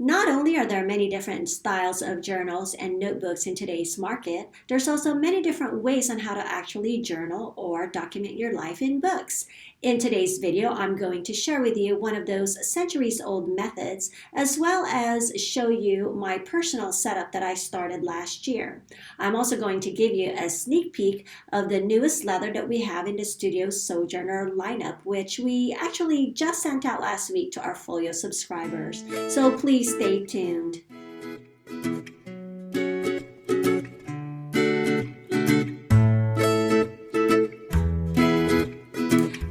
Not only are there many different styles of journals and notebooks in today's market, there's also many different ways on how to actually journal or document your life in books. In today's video, I'm going to share with you one of those centuries old methods, as well as show you my personal setup that I started last year. I'm also going to give you a sneak peek of the newest leather that we have in the studio Sojourner lineup, which we actually just sent out last week to our folio subscribers. So please stay tuned.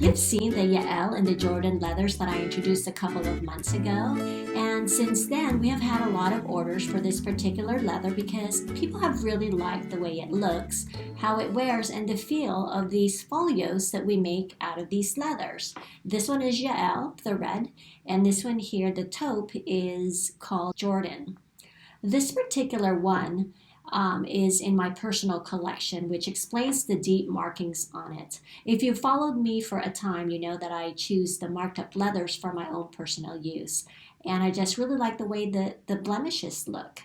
You've seen the Yael and the Jordan leathers that I introduced a couple of months ago, and since then we have had a lot of orders for this particular leather because people have really liked the way it looks, how it wears, and the feel of these folios that we make out of these leathers. This one is Yael, the red, and this one here, the taupe, is called Jordan. This particular one is in my personal collection, which explains the deep markings on it. If you followed me for a time, you know that I choose the marked up leathers for my own personal use. And I just really like the way the blemishes look.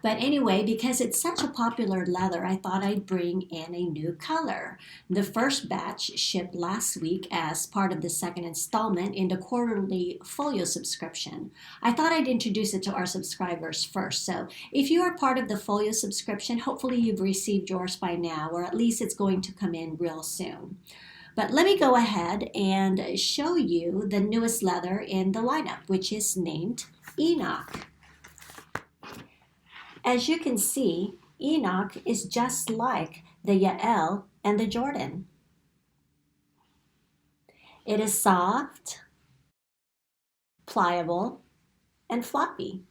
But anyway, because it's such a popular leather, I thought I'd bring in a new color. The first batch shipped last week as part of the second installment in the quarterly folio subscription. I thought I'd introduce it to our subscribers first. So if you are part of the folio subscription, hopefully you've received yours by now, or at least it's going to come in real soon. But let me go ahead and show you the newest leather in the lineup, which is named Enoch. As you can see, Enoch is just like the Yael and the Jordan. It is soft, pliable, and floppy.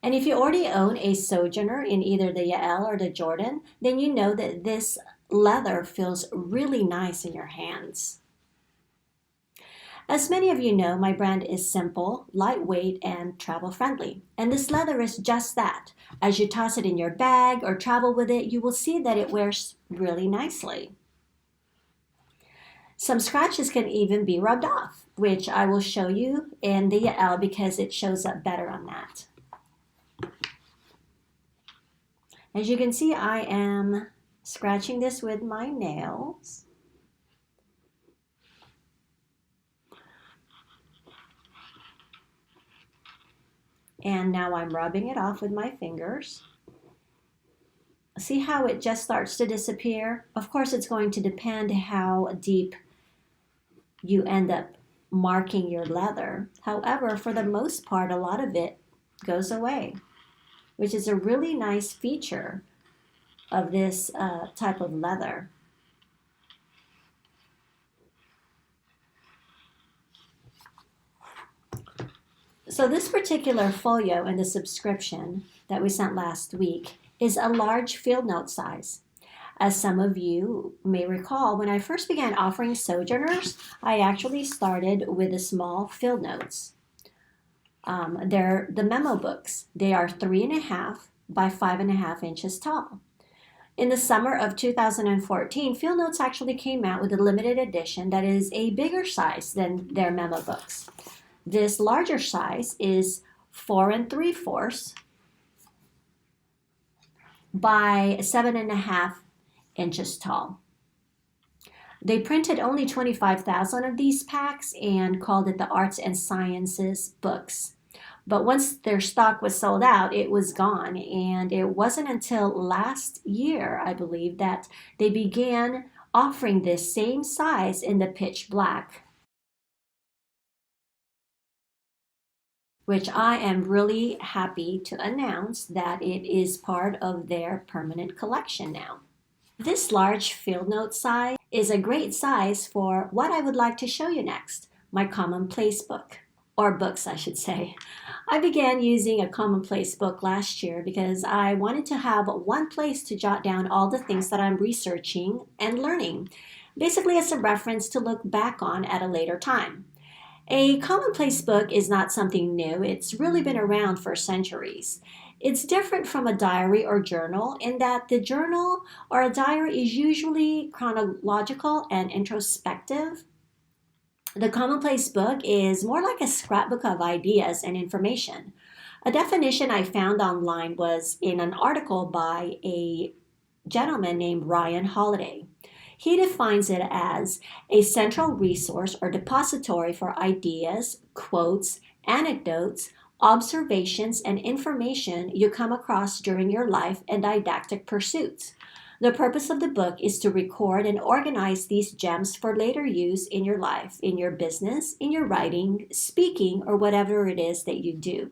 And if you already own a Sojourner in either the Yael or the Jordan, then you know that this leather feels really nice in your hands. As many of you know, my brand is simple, lightweight, and travel-friendly. And this leather is just that. As you toss it in your bag or travel with it, you will see that it wears really nicely. Some scratches can even be rubbed off, which I will show you in the Yael because it shows up better on that. As you can see, I am scratching this with my nails. And now I'm rubbing it off with my fingers. See how it just starts to disappear? Of course, it's going to depend how deep you end up marking your leather. However, for the most part, a lot of it goes away, which is a really nice feature of this type of leather. So this particular folio in the subscription that we sent last week is a large field note size. As some of you may recall, when I first began offering Sojourners, I actually started with the small field notes. They're the memo books. They are 3.5 by 5.5 inches tall. In the summer of 2014, Field Notes actually came out with a limited edition that is a bigger size than their memo books. This larger size is 4 3/4 by 7.5 inches tall. They printed only 25,000 of these packs and called it the Arts and Sciences books. But once their stock was sold out, it was gone. And it wasn't until last year, I believe, that they began offering this same size in the pitch black, which I am really happy to announce that it is part of their permanent collection now. This large field note size is a great size for what I would like to show you next, my Commonplace book, or books I should say. I began using a Commonplace book last year because I wanted to have one place to jot down all the things that I'm researching and learning, basically as a reference to look back on at a later time. A commonplace book is not something new. It's really been around for centuries. It's different from a diary or journal in that the journal or a diary is usually chronological and introspective. The Commonplace book is more like a scrapbook of ideas and information. A definition I found online was in an article by a gentleman named Ryan Holiday. He defines it as a central resource or depository for ideas, quotes, anecdotes, observations, and information you come across during your life and didactic pursuits. The purpose of the book is to record and organize these gems for later use in your life, in your business, in your writing, speaking, or whatever it is that you do.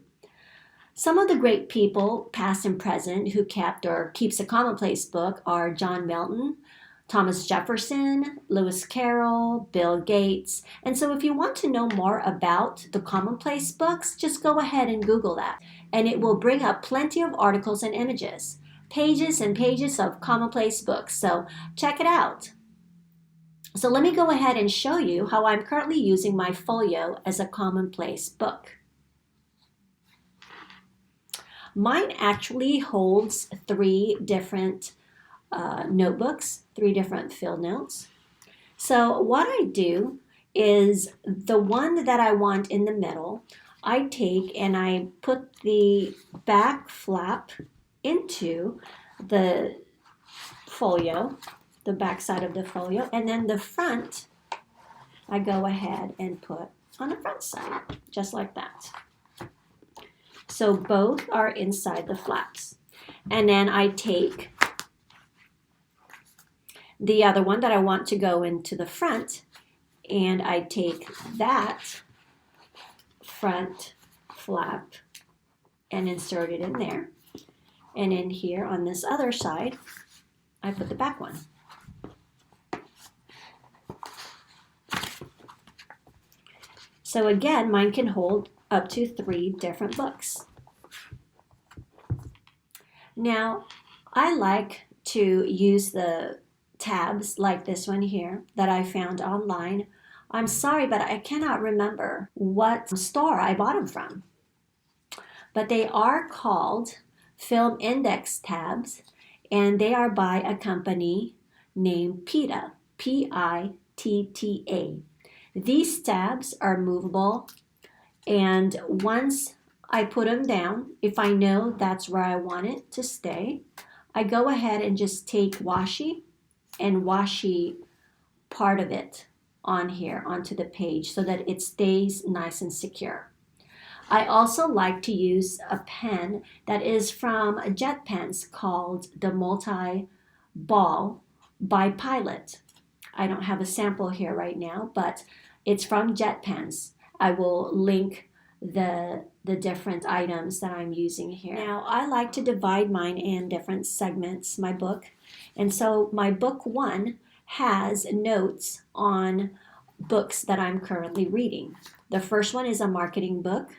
Some of the great people, past and present, who kept or keeps a commonplace book are John Milton, Thomas Jefferson, Lewis Carroll, Bill Gates. And so if you want to know more about the commonplace books, just go ahead and Google that. And it will bring up plenty of articles and images, pages and pages of commonplace books. So check it out. So let me go ahead and show you how I'm currently using my folio as a commonplace book. Mine actually holds three different notebooks, three different field notes. So what I do is the one that I want in the middle, I take and I put the back flap into the folio, the back side of the folio, and then the front I go ahead and put on the front side, just like that. So both are inside the flaps. And then I take the other one that I want to go into the front, and I take that front flap and insert it in there. And in here on this other side, I put the back one. So again, mine can hold up to 3 different books. Now, I like to use the tabs like this one here that I found online. I'm sorry, but I cannot remember what store I bought them from. But they are called film index tabs, and they are by a company named Pitta, Pitta. These tabs are movable, and once I put them down, if I know that's where I want it to stay, I go ahead and just take washi and washi part of it on here onto the page so that it stays nice and secure. I also like to use a pen that is from Jet Pens called the Multi-Ball by Pilot. I don't have a sample here right now, but it's from Jet Pens. I will link the different items that I'm using here. Now, I like to divide mine in different segments, my book. And so my book 1 has notes on books that I'm currently reading. The first one is a marketing book.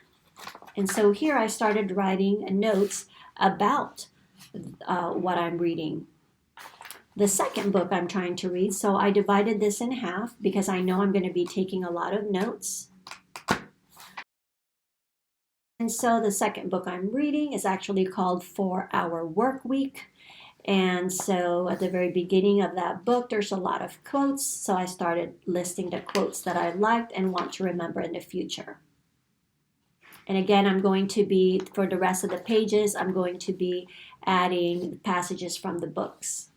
And so here I started writing notes about what I'm reading. The second book I'm trying to read, so I divided this in half because I know I'm going to be taking a lot of notes. And so the second book I'm reading is actually called 4-Hour Work Week. And so at the very beginning of that book, there's a lot of quotes. So I started listing the quotes that I liked and want to remember in the future. And again, I'm going to be, for the rest of the pages, I'm going to be adding passages from the books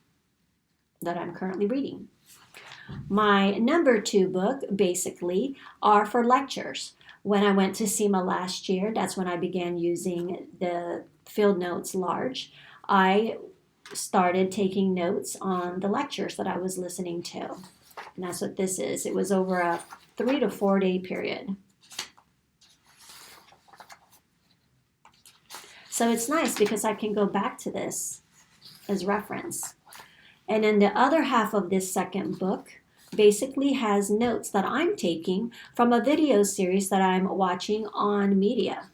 that I'm currently reading. My number 2 book, basically, are for lectures. When I went to SEMA last year, that's when I began using the field notes large. I started taking notes on the lectures that I was listening to. And that's what this is. It was over a 3 to 4 day period. So it's nice because I can go back to this as reference. And then the other half of this second book basically has notes that I'm taking from a video series that I'm watching on media.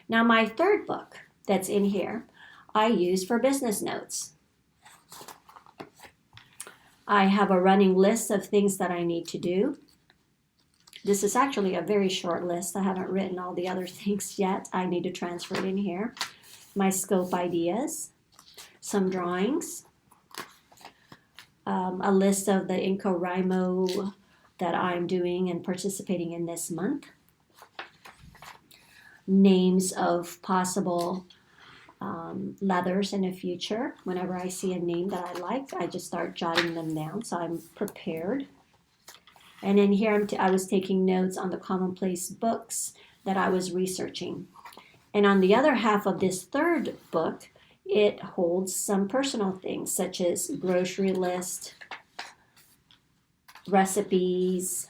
Now my third book that's in here, I use for business notes. I have a running list of things that I need to do. This is actually a very short list. I haven't written all the other things yet. I need to transfer it in here. My scope ideas, some drawings, a list of the NaNoWriMo that I'm doing and participating in this month, names of possible leathers in the future. Whenever I see a name that I like, I just start jotting them down so I'm prepared. And in here I was taking notes on the commonplace books that I was researching. And on the other half of this third book, it holds some personal things such as grocery list, recipes,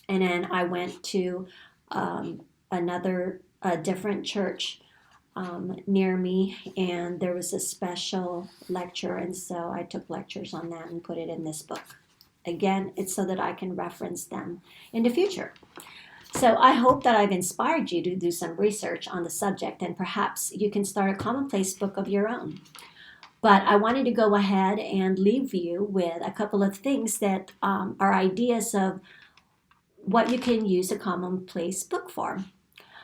and then I went to a different church near me, and there was a special lecture, and so I took lectures on that and put it in this book. Again, it's so that I can reference them in the future. So I hope that I've inspired you to do some research on the subject, and perhaps you can start a commonplace book of your own. But I wanted to go ahead and leave you with a couple of things that are ideas of what you can use a commonplace book for.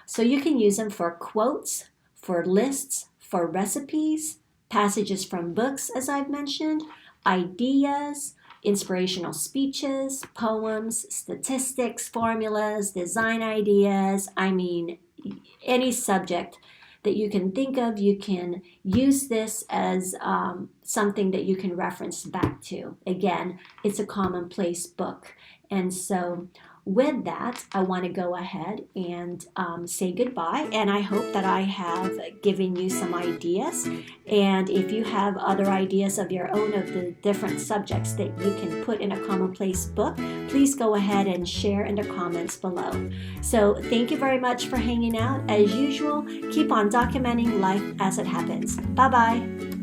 So you can use them for quotes, for lists, for recipes, passages from books, as I've mentioned, ideas, inspirational speeches, poems, statistics, formulas, design ideas. I mean, any subject that you can think of, you can use this as something that you can reference back to. Again, it's a commonplace book. And so with that, I want to go ahead and say goodbye. And I hope that I have given you some ideas. And if you have other ideas of your own of the different subjects that you can put in a commonplace book, please go ahead and share in the comments below. So thank you very much for hanging out. As usual, keep on documenting life as it happens. Bye-bye.